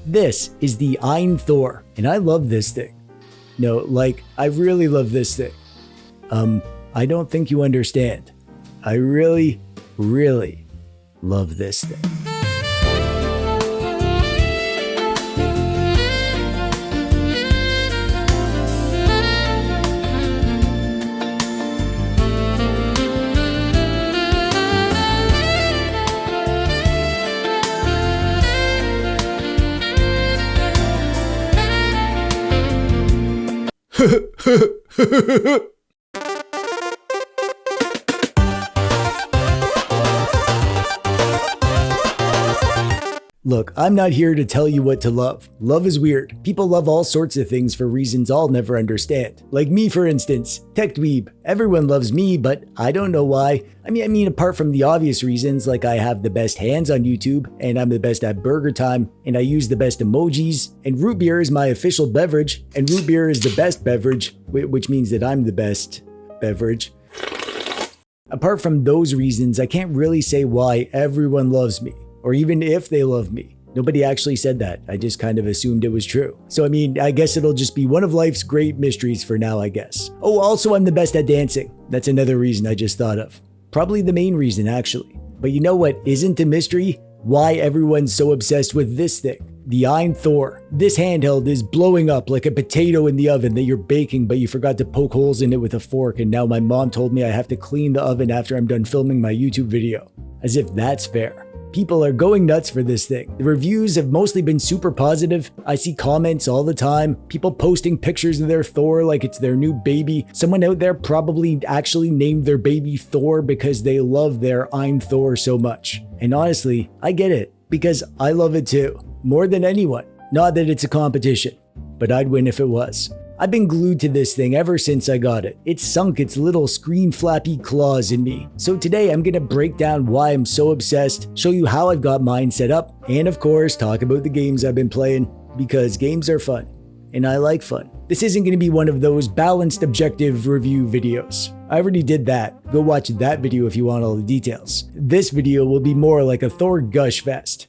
This is the AYN Thor, and I love this thing. No, like, I really love this thing. I don't think you understand. I really, really love this thing. Look, I'm not here to tell you what to love. Love is weird. People love all sorts of things for reasons I'll never understand. Like me, for instance, TechDweeb. Everyone loves me, but I don't know why. I mean, apart from the obvious reasons, like I have the best hands on YouTube, and I'm the best at burger time, and I use the best emojis, and root beer is my official beverage, and root beer is the best beverage, which means that I'm the best beverage. Apart from those reasons, I can't really say why everyone loves me. Or even if they love me. Nobody actually said that. I just kind of assumed it was true. So I mean, I guess it'll just be one of life's great mysteries for now, I guess. Oh, also I'm the best at dancing. That's another reason I just thought of. Probably the main reason, actually. But you know what isn't a mystery? Why everyone's so obsessed with this thing. The AYN Thor. This handheld is blowing up like a potato in the oven that you're baking, but you forgot to poke holes in it with a fork, and now my mom told me I have to clean the oven after I'm done filming my YouTube video. As if that's fair. People are going nuts for this thing. The reviews have mostly been super positive. I see comments all the time. People posting pictures of their Thor like it's their new baby. Someone out there probably actually named their baby Thor because they love their AYN Thor so much. And honestly, I get it, because I love it too. More than anyone. Not that it's a competition, but I'd win if it was. I've been glued to this thing ever since I got it. It's sunk its little screen flappy claws in me. So today I'm gonna break down why I'm so obsessed, show you how I've got mine set up, and of course talk about the games I've been playing, because games are fun, and I like fun. This isn't gonna be one of those balanced objective review videos. I already did that. Go watch that video if you want all the details. This video will be more like a Thor gush fest.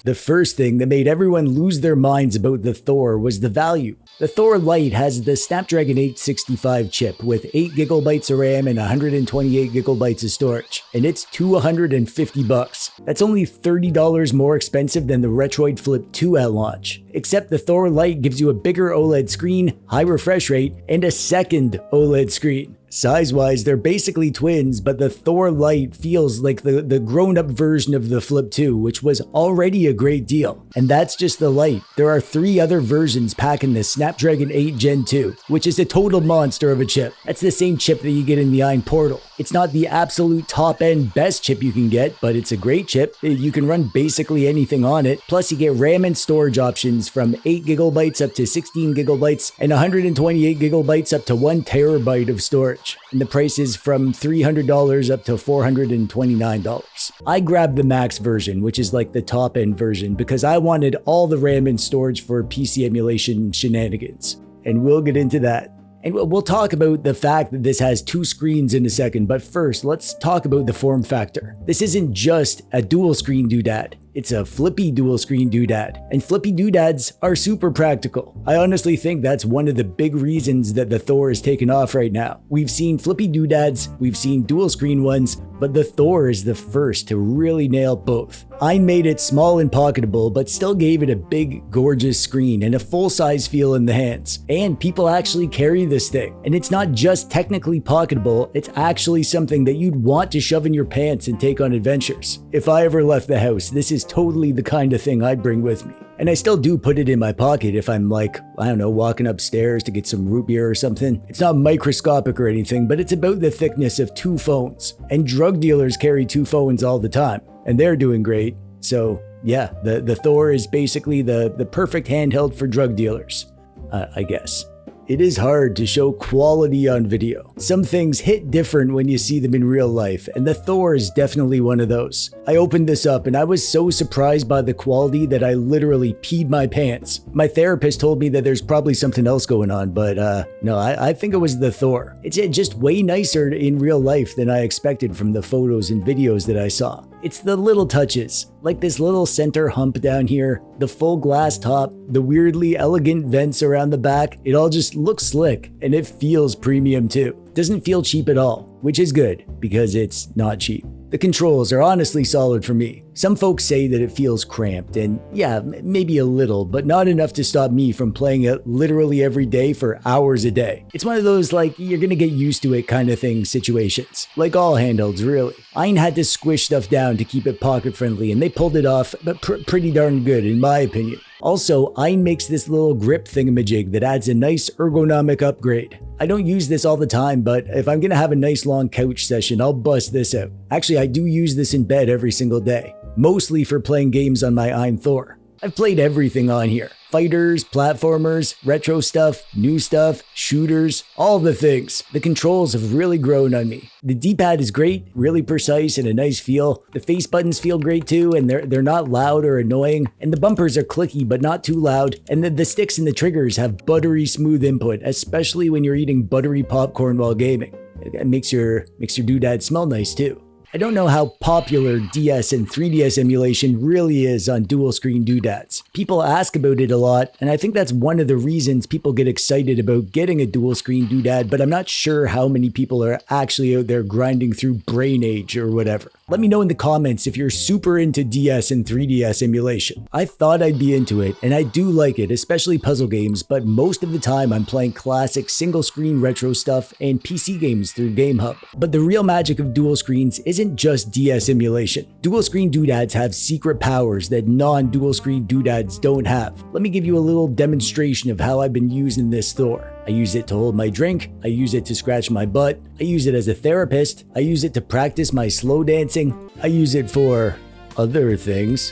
The first thing that made everyone lose their minds about the Thor was the value. The Thor Lite has the Snapdragon 865 chip with 8GB of RAM and 128GB of storage, and it's $250. That's only $30 more expensive than the Retroid Flip 2 at launch. Except the Thor Lite gives you a bigger OLED screen, high refresh rate, and a second OLED screen. Size-wise, they're basically twins, but the Thor Lite feels like the grown-up version of the Flip 2, which was already a great deal. And that's just the Lite. There are 3 other versions packing the Snapdragon 8 Gen 2, which is a total monster of a chip. That's the same chip that you get in the AYN Portal. It's not the absolute top-end best chip you can get, but it's a great chip. You can run basically anything on it. Plus, you get RAM and storage options from 8GB up to 16GB and 128GB up to 1TB of storage. And the price is from $300 up to $429. I grabbed the max version, which is like the top end version, because I wanted all the RAM and storage for PC emulation shenanigans. And we'll get into that. And we'll talk about the fact that this has 2 screens in a second, but first, let's talk about the form factor. This isn't just a dual screen doodad. It's a flippy dual screen doodad, and flippy doodads are super practical. I honestly think that's one of the big reasons that the Thor is taken off right now. We've seen flippy doodads, we've seen dual screen ones, but the Thor is the first to really nail both. I made it small and pocketable, but still gave it a big, gorgeous screen and a full-size feel in the hands. And people actually carry this thing. And it's not just technically pocketable, it's actually something that you'd want to shove in your pants and take on adventures. If I ever left the house, this is totally the kind of thing I'd bring with me. And I still do put it in my pocket if I'm like, I don't know, walking upstairs to get some root beer or something. It's not microscopic or anything, but it's about the thickness of 2 phones. And drug dealers carry 2 phones all the time, and they're doing great. So yeah, the Thor is basically the perfect handheld for drug dealers, I guess. it is hard to show quality on video. Some things hit different when you see them in real life, and the Thor is definitely one of those. I opened this up and I was so surprised by the quality that I literally peed my pants. My therapist told me that there's probably something else going on, but no, I think it was the Thor. It's just way nicer in real life than I expected from the photos and videos that I saw. It's the little touches, like this little center hump down here, the full glass top, the weirdly elegant vents around the back. It all just looks slick, and it feels premium too. Doesn't feel cheap at all, which is good because it's not cheap. The controls are honestly solid for me. Some folks say that it feels cramped, and yeah, maybe a little, but not enough to stop me from playing it literally every day for hours a day. It's one of those like you're gonna get used to it kind of thing situations. Like all handhelds really. AYN had to squish stuff down to keep it pocket friendly, and they pulled it off, but pretty darn good in my opinion. Also, AYN makes this little grip thingamajig that adds a nice ergonomic upgrade. I don't use this all the time, but if I'm gonna have a nice long couch session, I'll bust this out. Actually, I do use this in bed every single day, mostly for playing games on my AYN Thor. I've played everything on here. Fighters, platformers, retro stuff, new stuff, shooters, all the things. The controls have really grown on me. The D-pad is great, really precise and a nice feel. The face buttons feel great too, and they're not loud or annoying. And the bumpers are clicky but not too loud. And the sticks and the triggers have buttery smooth input, especially when you're eating buttery popcorn while gaming. It makes your doodad smell nice too. I don't know how popular DS and 3DS emulation really is on dual screen doodads. People ask about it a lot, and I think that's one of the reasons people get excited about getting a dual screen doodad, but I'm not sure how many people are actually out there grinding through Brain Age or whatever. Let me know in the comments if you're super into DS and 3DS emulation. I thought I'd be into it, and I do like it, especially puzzle games, but most of the time I'm playing classic single screen retro stuff and PC games through GameHub. But the real magic of dual screens isn't just DS emulation. Dual screen doodads have secret powers that non-dual screen doodads don't have. Let me give you a little demonstration of how I've been using this Thor. I use it to hold my drink, I use it to scratch my butt, I use it as a therapist, I use it to practice my slow dancing, I use it for other things,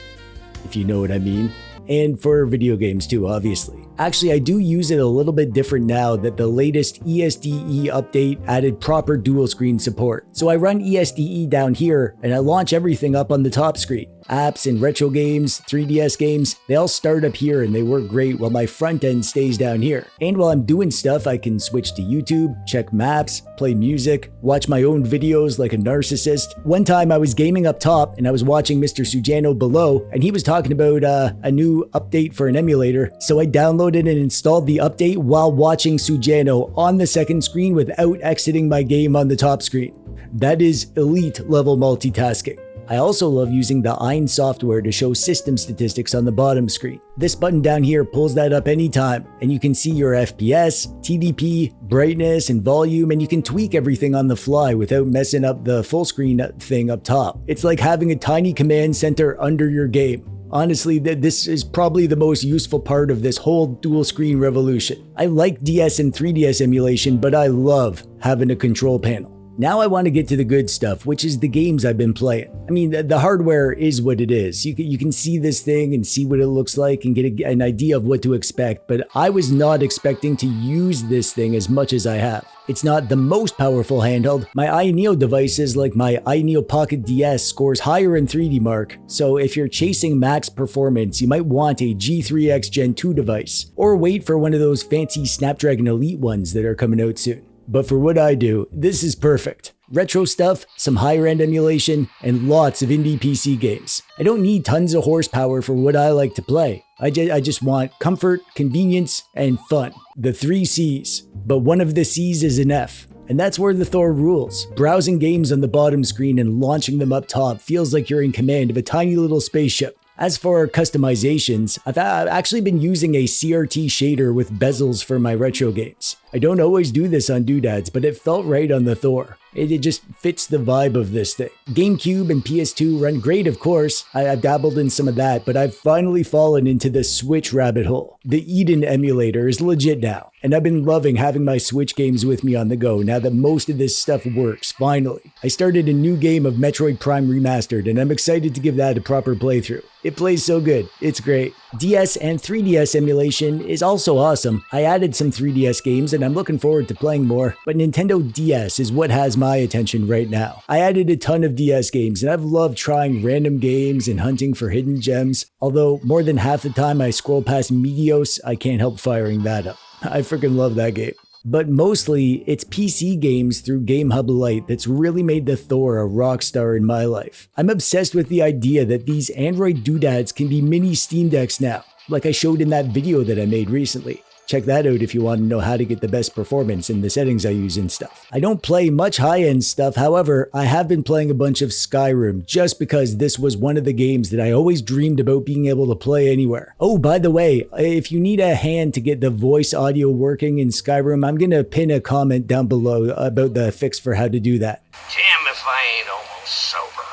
if you know what I mean, and for video games too, obviously. Actually, I do use it a little bit different now that the latest ESDE update added proper dual screen support. So I run ESDE down here and I launch everything up on the top screen. Apps and retro games, 3DS games, they all start up here and they work great while my front end stays down here. And while I'm doing stuff, I can switch to YouTube, check maps, play music, watch my own videos like a narcissist. One time I was gaming up top and I was watching Mr. Sujano below, and he was talking about a new update for an emulator. So I downloaded and installed the update while watching Sujano on the second screen without exiting my game on the top screen. That is elite level multitasking. I also love using the AYN software to show system statistics on the bottom screen. This button down here pulls that up anytime, and you can see your FPS, TDP, brightness, and volume, and you can tweak everything on the fly without messing up the full screen thing up top. It's like having a tiny command center under your game. Honestly, this is probably the most useful part of this whole dual screen revolution. I like DS and 3DS emulation, but I love having a control panel. Now I want to get to the good stuff, which is the games I've been playing. I mean, the hardware is what it is. You can see this thing and see what it looks like and get an idea of what to expect, but I was not expecting to use this thing as much as I have. It's not the most powerful handheld. My AYN devices like my AYN Pocket DS scores higher in 3D Mark, so if you're chasing max performance, you might want a G3X Gen 2 device, or wait for one of those fancy Snapdragon Elite ones that are coming out soon. But for what I do, this is perfect. Retro stuff, some higher end emulation, and lots of indie PC games. I don't need tons of horsepower for what I like to play. I just want comfort, convenience, and fun. The 3 C's. But one of the C's is an F. And that's where the Thor rules. Browsing games on the bottom screen and launching them up top feels like you're in command of a tiny little spaceship. As for customizations, I've actually been using a CRT shader with bezels for my retro games. I don't always do this on doodads, but it felt right on the Thor. It just fits the vibe of this thing. GameCube and PS2 run great, of course. I've dabbled in some of that, but I've finally fallen into the Switch rabbit hole. The Eden emulator is legit now, and I've been loving having my Switch games with me on the go now that most of this stuff works, finally. I started a new game of Metroid Prime Remastered, and I'm excited to give that a proper playthrough. It plays so good, it's great. DS and 3DS emulation is also awesome. I added some 3DS games and I'm looking forward to playing more, but Nintendo DS is what has my attention right now. I added a ton of DS games and I've loved trying random games and hunting for hidden gems, although more than half the time I scroll past Meteos, I can't help firing that up. I freaking love that game. But mostly, it's PC games through GameHub Lite that's really made the Thor a rock star in my life. I'm obsessed with the idea that these Android doodads can be mini Steam Decks now, like I showed in that video that I made recently. Check that out if you want to know how to get the best performance and the settings I use and stuff. I don't play much high-end stuff, however, I have been playing a bunch of Skyrim just because this was one of the games that I always dreamed about being able to play anywhere. Oh, by the way, if you need a hand to get the voice audio working in Skyrim, I'm gonna pin a comment down below about the fix for how to do that. Damn if I ain't almost sober.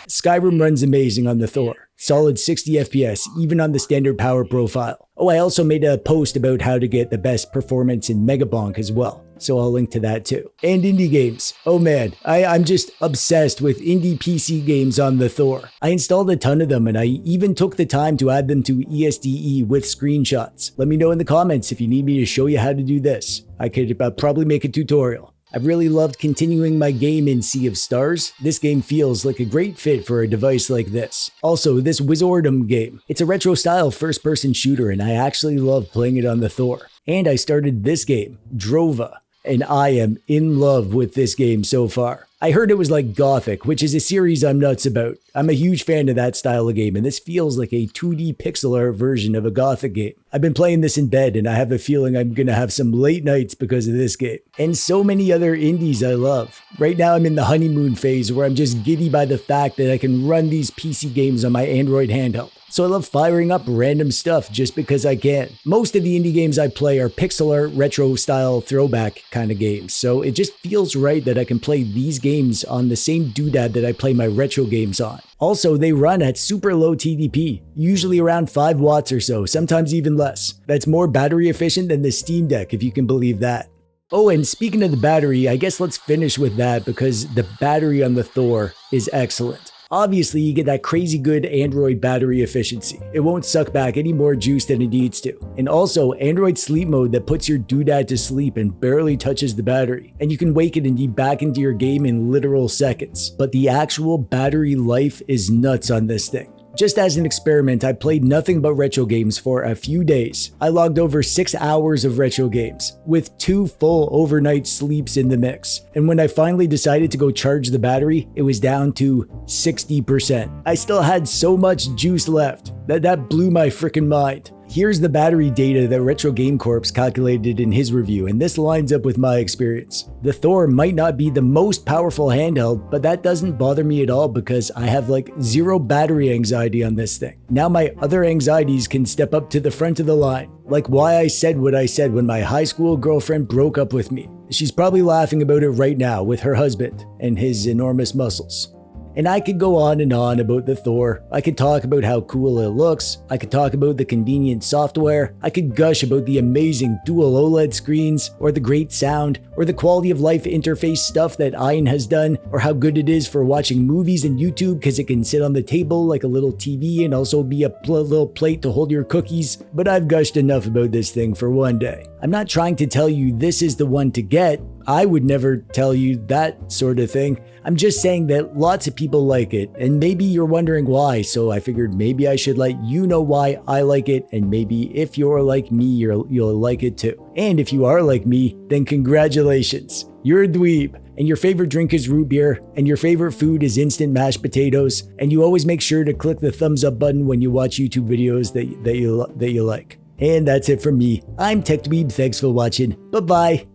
Skyrim runs amazing on the Thor. Solid 60 FPS, even on the standard power profile. Oh, I also made a post about how to get the best performance in Megabonk as well, so I'll link to that too. And indie games. Oh man, I'm just obsessed with indie PC games on the Thor. I installed a ton of them and I even took the time to add them to ESDE with screenshots. Let me know in the comments if you need me to show you how to do this. I could probably make a tutorial. I've really loved continuing my game in Sea of Stars. This game feels like a great fit for a device like this. Also, this Wizardom game. It's a retro-style first-person shooter and I actually love playing it on the Thor. And I started this game, Drova, and I am in love with this game so far. I heard it was like Gothic, which is a series I'm nuts about. I'm a huge fan of that style of game, and this feels like a 2D pixel art version of a Gothic game. I've been playing this in bed, and I have a feeling I'm gonna have some late nights because of this game. And so many other indies I love. Right now I'm in the honeymoon phase where I'm just giddy by the fact that I can run these PC games on my Android handheld. So I love firing up random stuff just because I can. Most of the indie games I play are pixel art, retro style, throwback kind of games. So it just feels right that I can play these games on the same doodad that I play my retro games on. Also, they run at super low TDP, usually around 5 watts or so, sometimes even less. That's more battery efficient than the Steam Deck, if you can believe that. Oh, and speaking of the battery, I guess let's finish with that because the battery on the Thor is excellent. Obviously, you get that crazy good Android battery efficiency. It won't suck back any more juice than it needs to. And also, Android sleep mode that puts your doodad to sleep and barely touches the battery. And you can wake it and be back into your game in literal seconds. But the actual battery life is nuts on this thing. Just as an experiment, I played nothing but retro games for a few days. I logged over 6 hours of retro games, with 2 full overnight sleeps in the mix. And when I finally decided to go charge the battery, it was down to 60%. I still had so much juice left. That blew my freaking mind. Here's the battery data that Retro Game Corp's calculated in his review, and this lines up with my experience. The Thor might not be the most powerful handheld, but that doesn't bother me at all because I have like 0 battery anxiety on this thing. Now my other anxieties can step up to the front of the line, like why I said what I said when my high school girlfriend broke up with me. She's probably laughing about it right now with her husband and his enormous muscles. And I could go on and on about the Thor. I could talk about how cool it looks. I could talk about the convenient software. I could gush about the amazing dual OLED screens, or the great sound, or the quality of life interface stuff that AYN has done, or how good it is for watching movies and YouTube because it can sit on the table like a little TV and also be a little plate to hold your cookies. But I've gushed enough about this thing for one day. I'm not trying to tell you this is the one to get. I would never tell you that sort of thing. I'm just saying that lots of people like it, and maybe you're wondering why, so I figured maybe I should let you know why I like it, and maybe if you're like me, you'll like it too. And if you are like me, then congratulations. You're a dweeb, and your favorite drink is root beer, and your favorite food is instant mashed potatoes, and you always make sure to click the thumbs up button when you watch YouTube videos that you like. And that's it from me. I'm TechDweeb, thanks for watching, bye-bye.